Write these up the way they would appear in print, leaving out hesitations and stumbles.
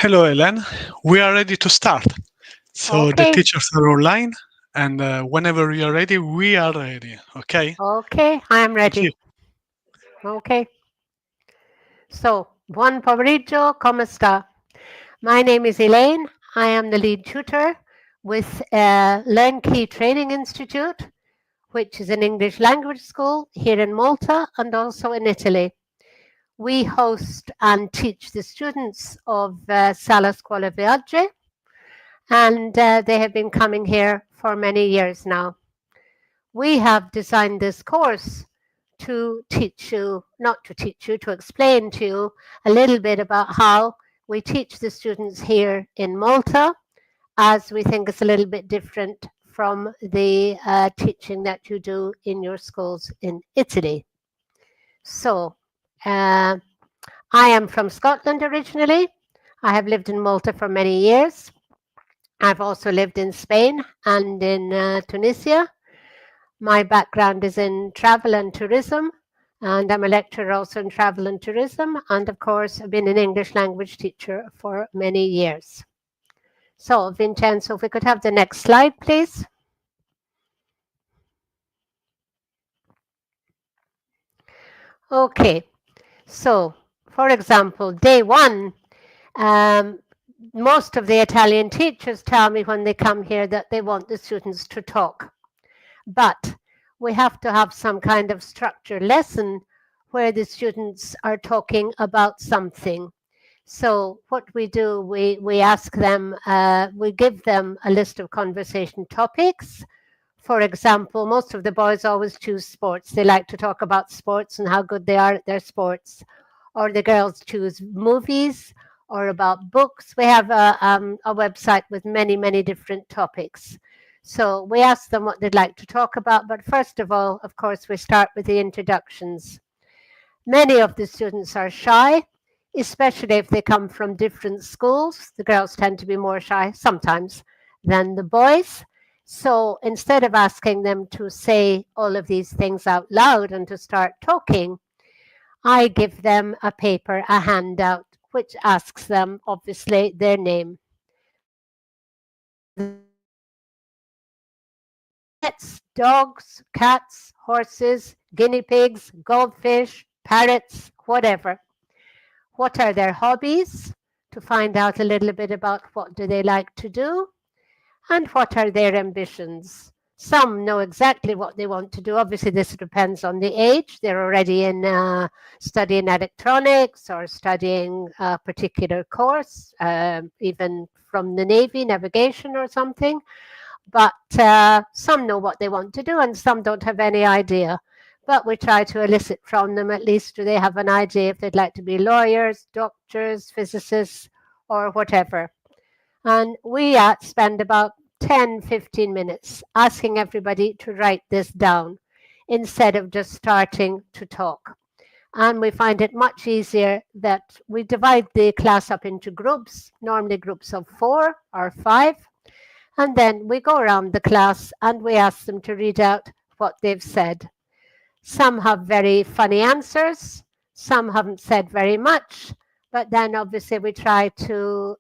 Hello, Ellen. We are ready to start. So the Okay, teachers are online, and whenever you are ready, we are ready. Okay? okay, I am Thank you. ready. Okay, so buon pomeriggio, come sta? My name is Elaine. I am the lead tutor with Learn Key Training Institute, which is an English language school here in Malta and also in Italy. We host and teach the students of Sala Scuola Viaggi, and they have been coming here for many years now. We have designed this course to teach you, not to teach you, to explain to you a little bit about how we teach the students here in Malta, as we think it's a little bit different from the teaching that you do in your schools in Italy. So, uh, I am from Scotland originally. I have lived in Malta for many years. I've also lived in Spain and in Tunisia. My background is in travel and tourism, and I'm a lecturer also in travel and tourism. And of course, I've been an English language teacher for many years. So, Vincenzo, if we could have the next slide, please. Okay, so for example, day one, um, most of the Italian teachers tell me when they come here that they want the students to talk. But we have to have some kind of structured lesson where the students are talking about something. So what we do, we ask them, we give them a list of conversation topics. For example, most of the boys always choose sports. They like to talk about sports and how good they are at their sports. Or the girls choose movies or about books. We have a website with many, many different topics. So we ask them what they'd like to talk about. But first of all, of course, we start with the introductions. Many of the students are shy, especially if they come from different schools. The girls tend to be more shy sometimes than the boys. So instead of asking them to say all of these things out loud and to start talking, I give them a paper, a handout, which asks them, obviously, their name. Pets, dogs, cats, horses, guinea pigs, goldfish, parrots, whatever. What are their hobbies? To find out a little bit about what do they like to do and what are their ambitions. Some know exactly what they want to do. Obviously, this depends on the age. They're already in studying electronics or studying a particular course, even from the Navy, navigation or something. But some know what they want to do and some don't have any idea. But we try to elicit from them at least do they have an idea if they'd like to be lawyers, doctors, physicists, or whatever. And we spend about 10, 15 minutes asking everybody to write this down instead of just starting to talk. And we find it much easier that we divide the class up into groups, normally groups of 4 or 5. And then we go around the class and we ask them to read out what they've said. Some have very funny answers, some haven't said very much, but then obviously we try to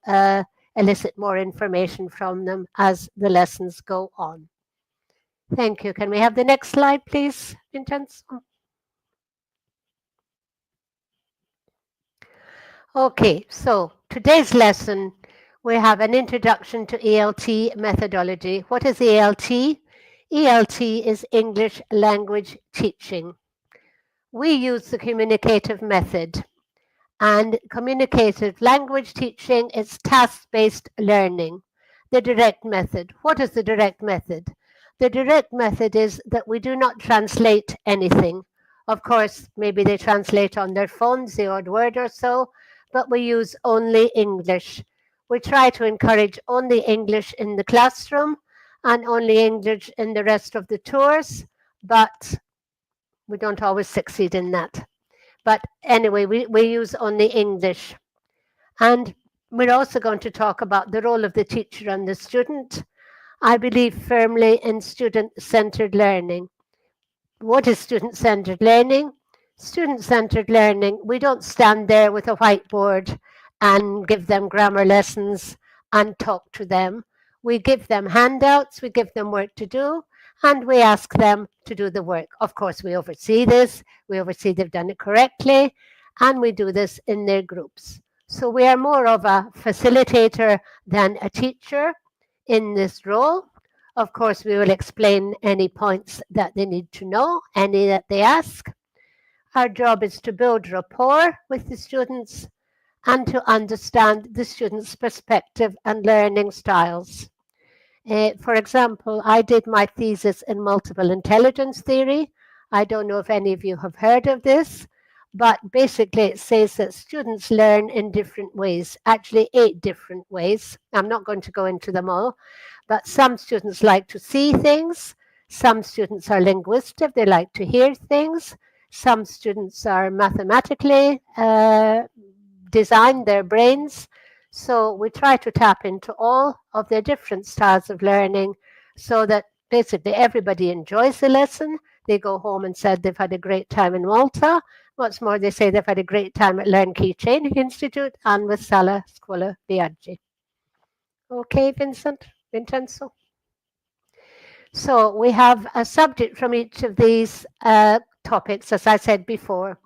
elicit more information from them as the lessons go on. Thank you. Can we have the next slide, please, Vincenzo? Okay, so today's lesson, we have an introduction to ELT methodology. What is ELT? ELT is English language teaching. We use the communicative method. And communicative language teaching is task-based learning. The direct method. What is the direct method? The direct method is that we do not translate anything. Of course, maybe they translate on their phones, the odd word or so, but we use only English. We try to encourage only English in the classroom and only English in the rest of the tours, but we don't always succeed in that. But anyway, we use only English. And we're also going to talk about the role of the teacher and the student. I believe firmly in student-centered learning. What is student-centered learning? Student-centered learning, we don't stand there with a whiteboard and give them grammar lessons and talk to them. We give them handouts, we give them work to do, and we ask them to do the work. Of course, we oversee this, we oversee they've done it correctly, and we do this in their groups. So we are more of a facilitator than a teacher in this role. Of course, we will explain any points that they need to know, any that they ask. Our job is to build rapport with the students and to understand the students' perspective and learning styles. For example, I did my thesis in multiple intelligence theory. I don't know if any of you have heard of this, but basically it says that students learn in different ways, actually 8 different ways. I'm not going to go into them all, but some students like to see things, some students are linguistic, they like to hear things, some students are mathematically designed their brains. So we try to tap into all of their different styles of learning so that basically everybody enjoys the lesson. They go home and said they've had a great time in Malta. What's more, they say they've had a great time at Learn Key Training Institute and with Sala Scuola Viaggi. Okay, Vincenzo? So we have a subject from each of these topics, as I said before,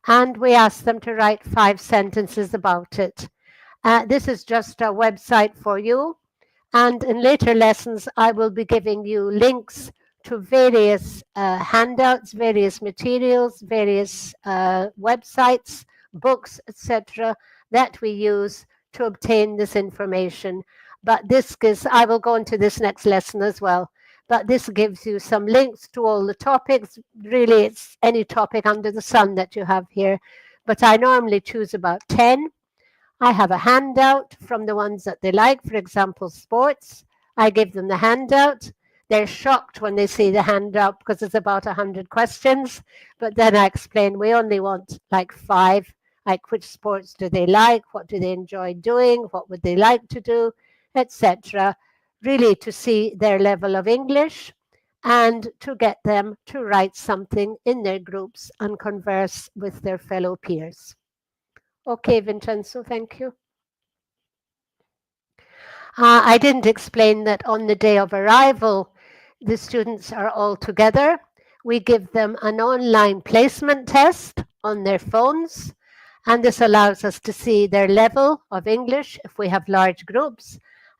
and we ask them to write 5 sentences about it. This is just a website for you, and in later lessons I will be giving you links to various handouts, various materials, various websites, books, etc. that we use to obtain this information. But this gives, I will go into this next lesson as well, but this gives you some links to all the topics. Really, it's any topic under the sun that you have here, but I normally choose about 10. I have a handout from the ones that they like, for example, sports. I give them the handout. They're shocked when they see the handout because it's about 100 questions. But then I explain we only want like 5, like which sports do they like, what do they enjoy doing, what would they like to do, etc. Really to see their level of English and to get them to write something in their groups and converse with their fellow peers. Okay, Vincenzo, thank you. I didn't explain that on the day of arrival, the students are all together. We give them an online placement test on their phones, and this allows us to see their level of English if we have large groups,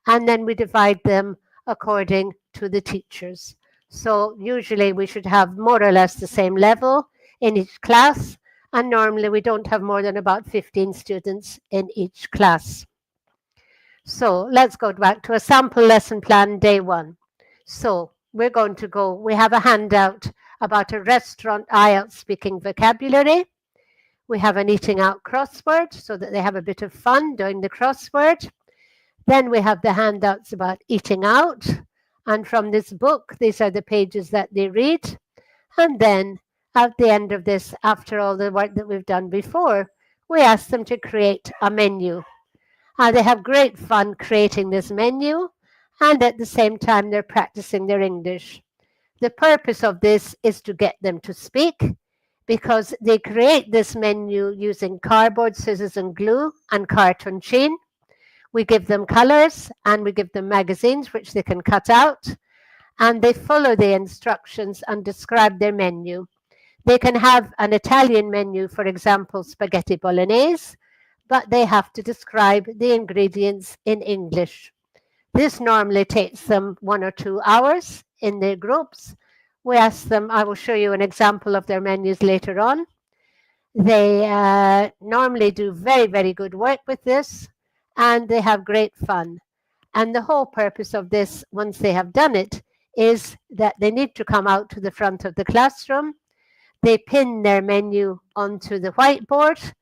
and then we divide them according to the teachers. So usually we should have more or less the same level in each class, and normally we don't have more than about 15 students in each class. So let's go back to a sample lesson plan day 1. So we're going to go, we have a handout about a restaurant IELTS speaking vocabulary. We have an eating out crossword so that they have a bit of fun doing the crossword. Then we have the handouts about eating out. And from this book, these are the pages that they read. And then at the end of this, after all the work that we've done before, we ask them to create a menu. They have great fun creating this menu, and at the same time, they're practicing their English. The purpose of this is to get them to speak because they create this menu using cardboard, scissors, and glue and carton sheen. We give them colors and we give them magazines which they can cut out, and they follow the instructions and describe their menu. They can have an Italian menu, for example, spaghetti bolognese, but they have to describe the ingredients in English. This normally takes them 1 or 2 hours in their groups. We ask them, I will show you an example of their menus later on. They normally do very, very good work with this, and they have great fun. And the whole purpose of this, once they have done it, is that they need to come out to the front of the classroom. They pin their menu onto the whiteboard,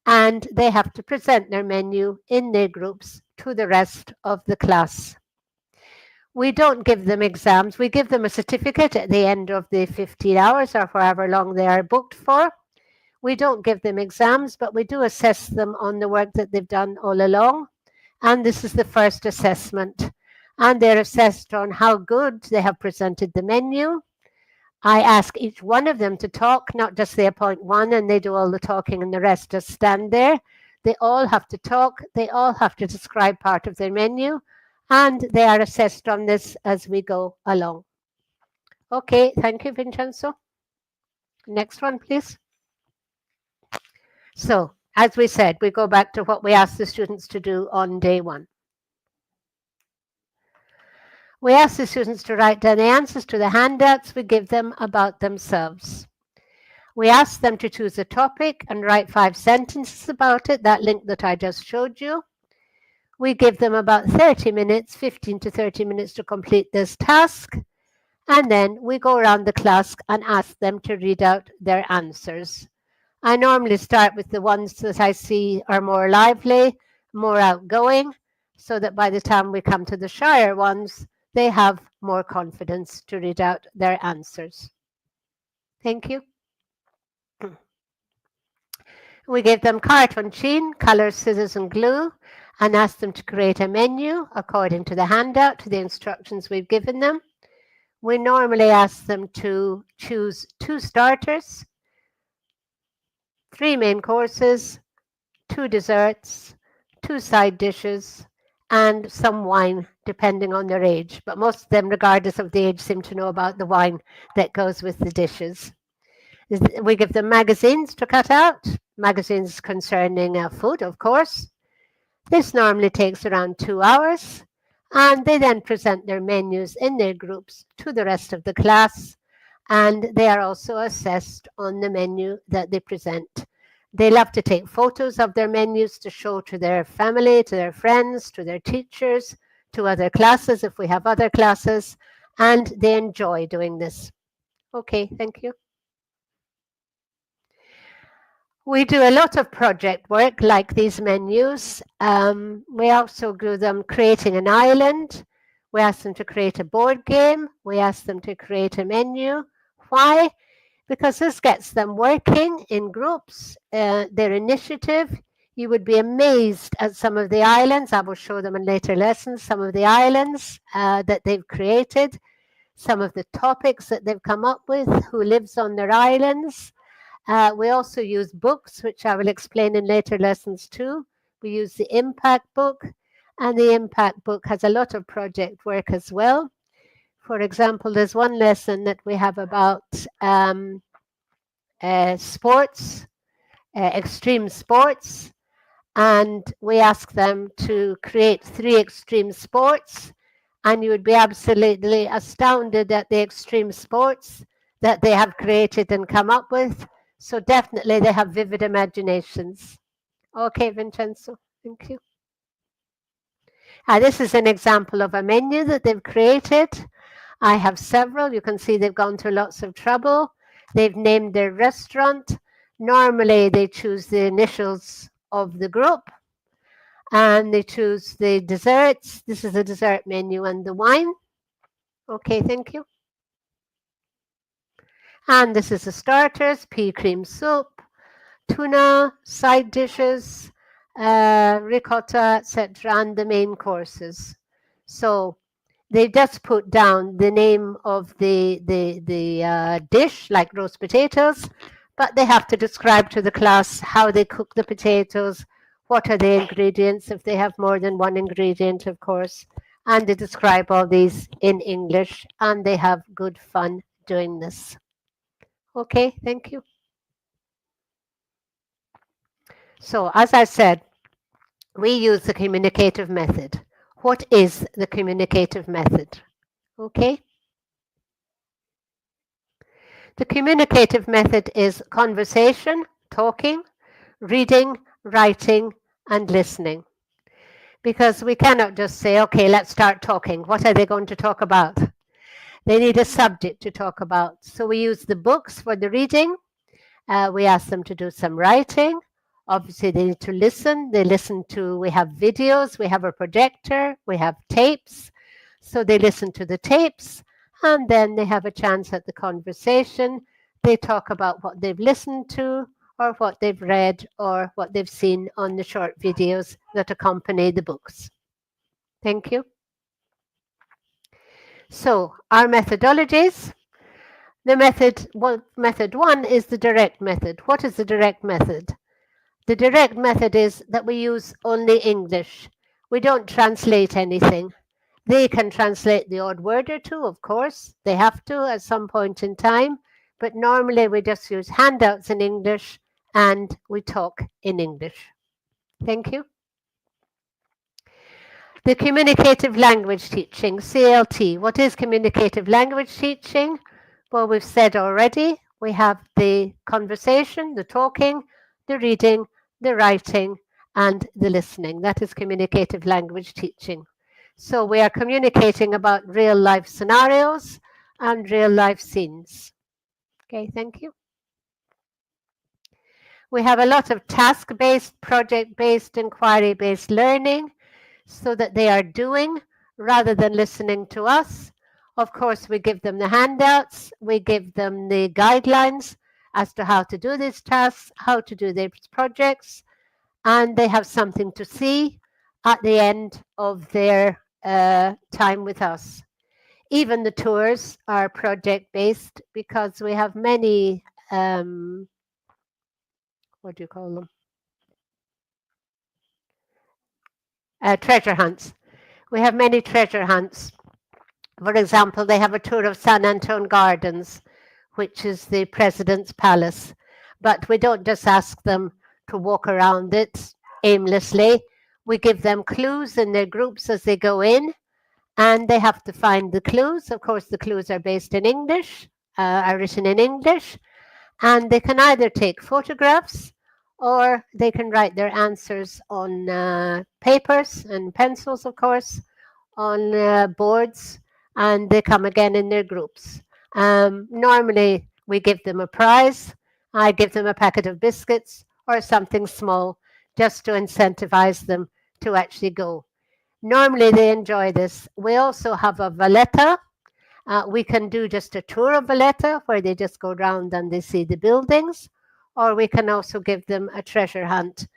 and they have to present their menu in their groups to the rest of the class. We don't give them exams. We give them a certificate at the end of the 15 hours or however long they are booked for. We don't give them exams, but we do assess them on the work that they've done all along. And this is the first assessment. And they're assessed on how good they have presented the menu. I ask each one of them to talk, not just they appoint one and they do all the talking and the rest just stand there. They all have to talk, they all have to describe part of their menu, and they are assessed on this as we go along. Okay, thank you, Vincenzo. Next one, please. So, as we said, we go back to what we asked the students to do on day one. We ask the students to write down the answers to the handouts we give them about themselves. We ask them to choose a topic and write 5 sentences about it, that link that I just showed you. We give them about 30 minutes, 15 to 30 minutes to complete this task. And then we go around the class and ask them to read out their answers. I normally start with the ones that I see are more lively, more outgoing, so that by the time we come to the shyer ones, they have more confidence to read out their answers. Thank you. We give them cartoon, colour, scissors and glue and ask them to create a menu according to the handout, to the instructions we've given them. We normally ask them to choose 2 starters, 3 main courses, 2 desserts, 2 side dishes, and some wine, depending on their age. But most of them, regardless of the age, seem to know about the wine that goes with the dishes. We give them magazines to cut out, magazines concerning food, of course. This normally takes around 2 hours, and they then present their menus in their groups to the rest of the class, and they are also assessed on the menu that they present. They love to take photos of their menus to show to their family, to their friends, to their teachers, to other classes if we have other classes, and they enjoy doing this. Okay, thank you. We do a lot of project work like these menus. We also do them creating an island. We ask them to create a board game. We ask them to create a menu. Why? Because this gets them working in groups, their initiative. You would be amazed at some of the islands. I will show them in later lessons, some of the islands that they've created, some of the topics that they've come up with, who lives on their islands. We also use books, which I will explain in later lessons too. We use the impact book, and the impact book has a lot of project work as well. For example, there's one lesson that we have about sports, extreme sports, and we ask them to create 3 extreme sports, and you would be absolutely astounded at the extreme sports that they have created and come up with. So definitely they have vivid imaginations. Okay, Vincenzo, thank you. This is an example of a menu that they've created. I have several. You can see they've gone through lots of trouble. They've named their restaurant. Normally they choose the initials of the group, and they choose the desserts. This is the dessert menu and the wine. Okay, thank you. And this is the starters, pea cream soup, tuna, side dishes, ricotta, etc., and the main courses. So they just put down the name of the dish, like roast potatoes, but they have to describe to the class how they cook the potatoes, what are the ingredients, if they have more than one ingredient, of course, and they describe all these in English, and they have good fun doing this. Okay, thank you. So, as I said, we use the communicative method. What is the communicative method? Okay. The communicative method is conversation, talking, reading, writing, and listening. Because we cannot just say, okay, let's start talking. What are they going to talk about? They need a subject to talk about. So we use the books for the reading. We ask them to do some writing. Obviously, they need to listen. They listen to, we have videos, we have a projector, we have tapes. So they listen to the tapes, and then they have a chance at the conversation. They talk about what they've listened to, or what they've read, or what they've seen on the short videos that accompany the books. Thank you. So our methodologies. The method one is the direct method. What is the direct method? The direct method is that we use only English. We don't translate anything. They can translate the odd word or two, of course. They have to at some point in time. But normally we just use handouts in English and we talk in English. Thank you. The communicative language teaching, CLT. What is communicative language teaching? Well, we've said already, we have the conversation, the talking, the reading, the writing, and the listening. That is communicative language teaching. So we are communicating about real life scenarios and real life scenes. Okay, thank you. We have a lot of task-based, project-based, inquiry-based learning so that they are doing rather than listening to us. Of course, we give them the handouts, we give them the guidelines as to how to do these tasks, how to do these projects, and they have something to see at the end of their time with us. Even the tours are project-based because we have many, what do you call them? Treasure hunts. We have many treasure hunts. For example, they have a tour of San Antone Gardens, which is the president's palace. But we don't just ask them to walk around it aimlessly. We give them clues in their groups as they go in, and they have to find the clues. Of course, the clues are based in English, are written in English, and they can either take photographs or they can write their answers on papers and pencils, of course, on boards, and they come again in their groups. Normally, we give them a prize. I give them a packet of biscuits or something small just to incentivize them to actually go. Normally, they enjoy this. We also have a Valletta. We can do just a tour of Valletta where they just go around and they see the buildings, or we can also give them a treasure hunt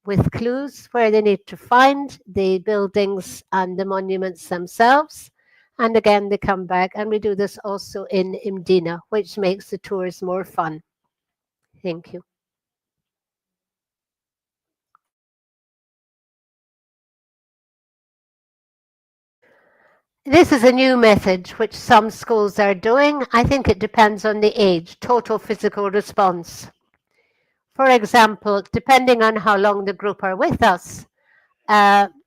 with clues where they need to find the buildings and the monuments themselves. And again, they come back, and we do this also in Imdina, which makes the tours more fun. Thank you. This is a new method which some schools are doing. I think it depends on the age, total physical response. For example, depending on how long the group are with us,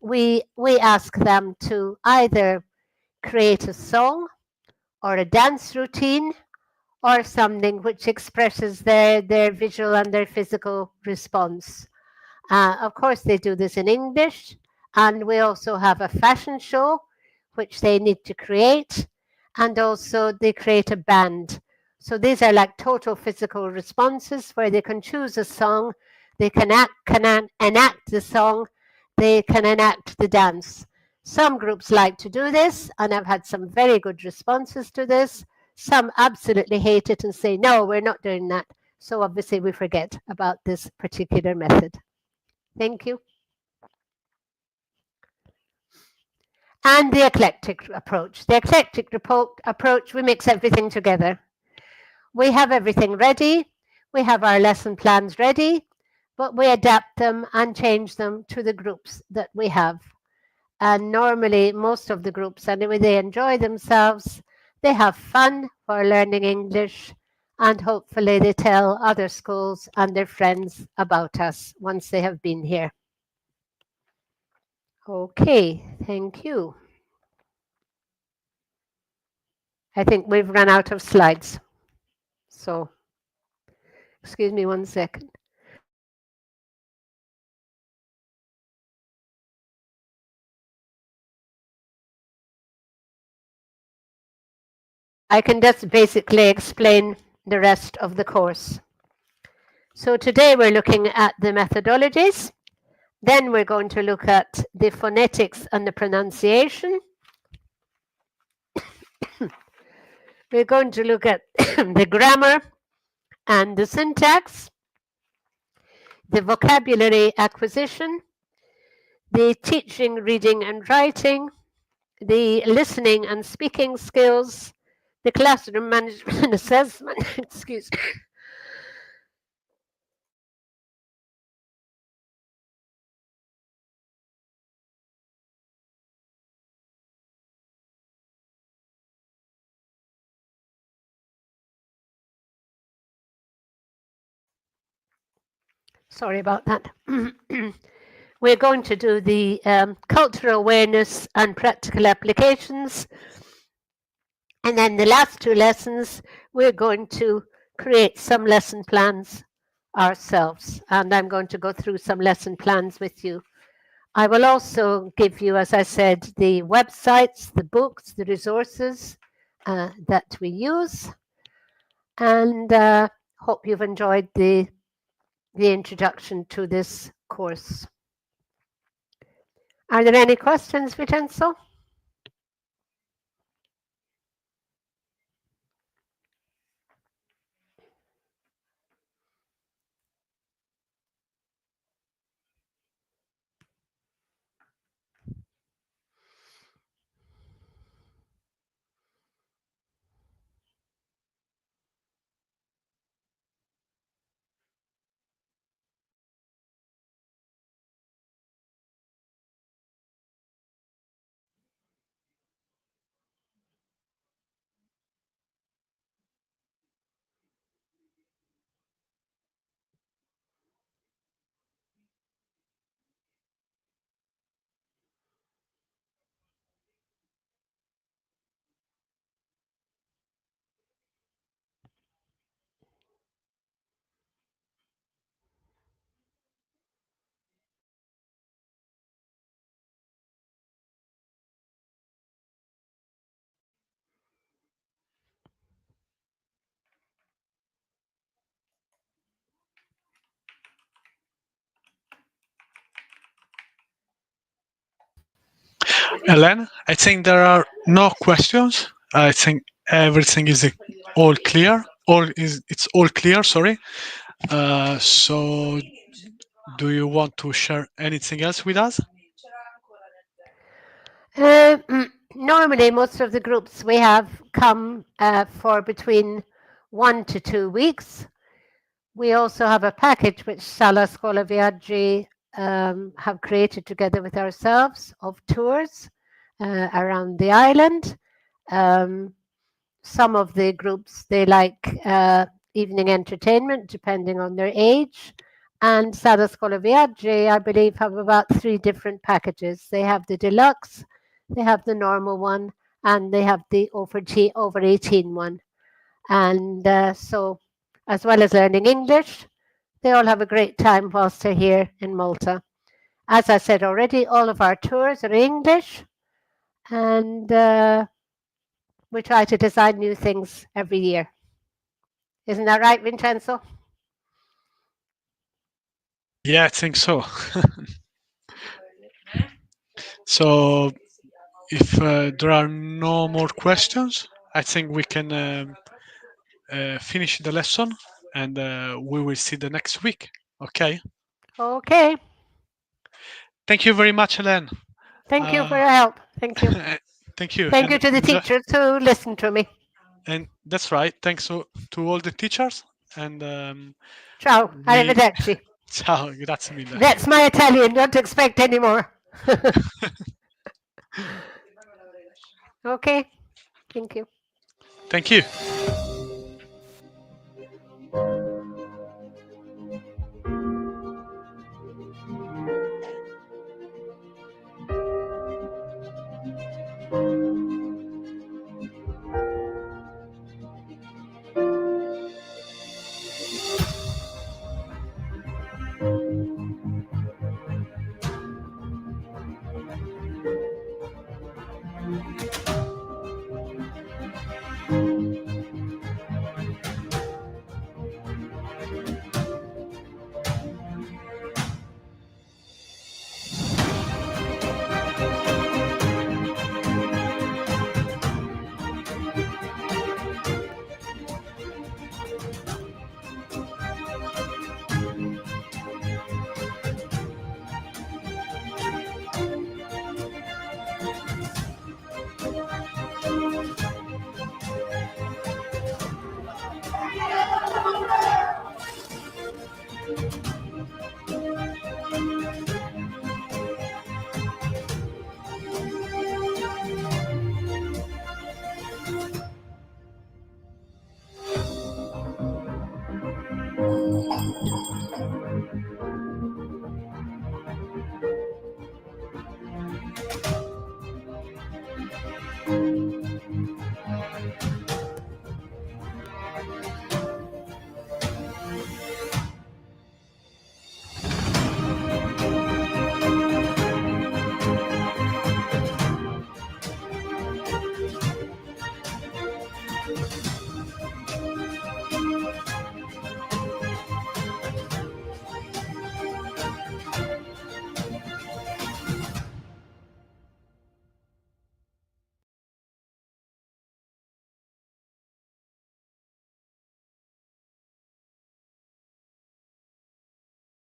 we ask them to either create a song or a dance routine or something which expresses their visual and their physical response. Of course, they do this in English, and we also have a fashion show which they need to create, and also they create a band. So these are like total physical responses where they can choose a song, they can enact the song, they can enact the dance. Some groups like to do this, and I've had some very good responses to this. Some absolutely hate it and say, no, we're not doing that. So obviously we forget about this particular method. Thank you. And the eclectic approach. The eclectic approach, we mix everything together. We have everything ready. We have our lesson plans ready, but we adapt them and change them to the groups that we have. And normally, most of the groups, anyway, they enjoy themselves. They have fun for learning English, and hopefully they tell other schools and their friends about us once they have been here. Okay, thank you. I think we've run out of slides. So, excuse me 1 second. I can just basically explain the rest of the course. So today we're looking at the methodologies. Then we're going to look at the phonetics and the pronunciation. We're going to look at the grammar and the syntax, the vocabulary acquisition, the teaching, reading and writing, the listening and speaking skills, the classroom management assessment, excuse me, Sorry about that. We're going to do the cultural awareness and practical applications. And then the last two lessons, we're going to create some lesson plans ourselves. And I'm going to go through some lesson plans with you. I will also give you, as I said, the websites, the books, the resources that we use. And hope you've enjoyed the introduction to this course. Are there any questions, Vincenzo? Ellen, I think there are no questions. I think everything is all clear. It's all clear. Sorry. So, do you want to share anything else with us? Normally, most of the groups we have come for between 1 to 2 weeks. We also have a package which Sala Scuola Viaggi have created together with ourselves of tours around the island. Um, some of the groups, they like evening entertainment depending on their age. And Sala Scuola Viaggi, I believe, have about 3 different packages. They have the deluxe, they have the normal one, and they have the over 18 one. And so, as well as learning English, they all have a great time whilst they're here in Malta. As I said already, all of our tours are English, and we try to design new things every year. Isn't that right, Vincenzo? Yeah, I think so. So, if there are no more questions, I think we can finish the lesson, and we will see the next week. Okay. Okay. Thank you very much, Helen. Thank you for Uh, your help. Thank you. thank you, Thank you to the enjoy. teachers who listened to me. And that's right. Thanks to all the teachers. And Ciao. we Arrivederci. ciao, grazie mille. That's my Italian. Don't expect any more. Okay. Thank you. Thank you.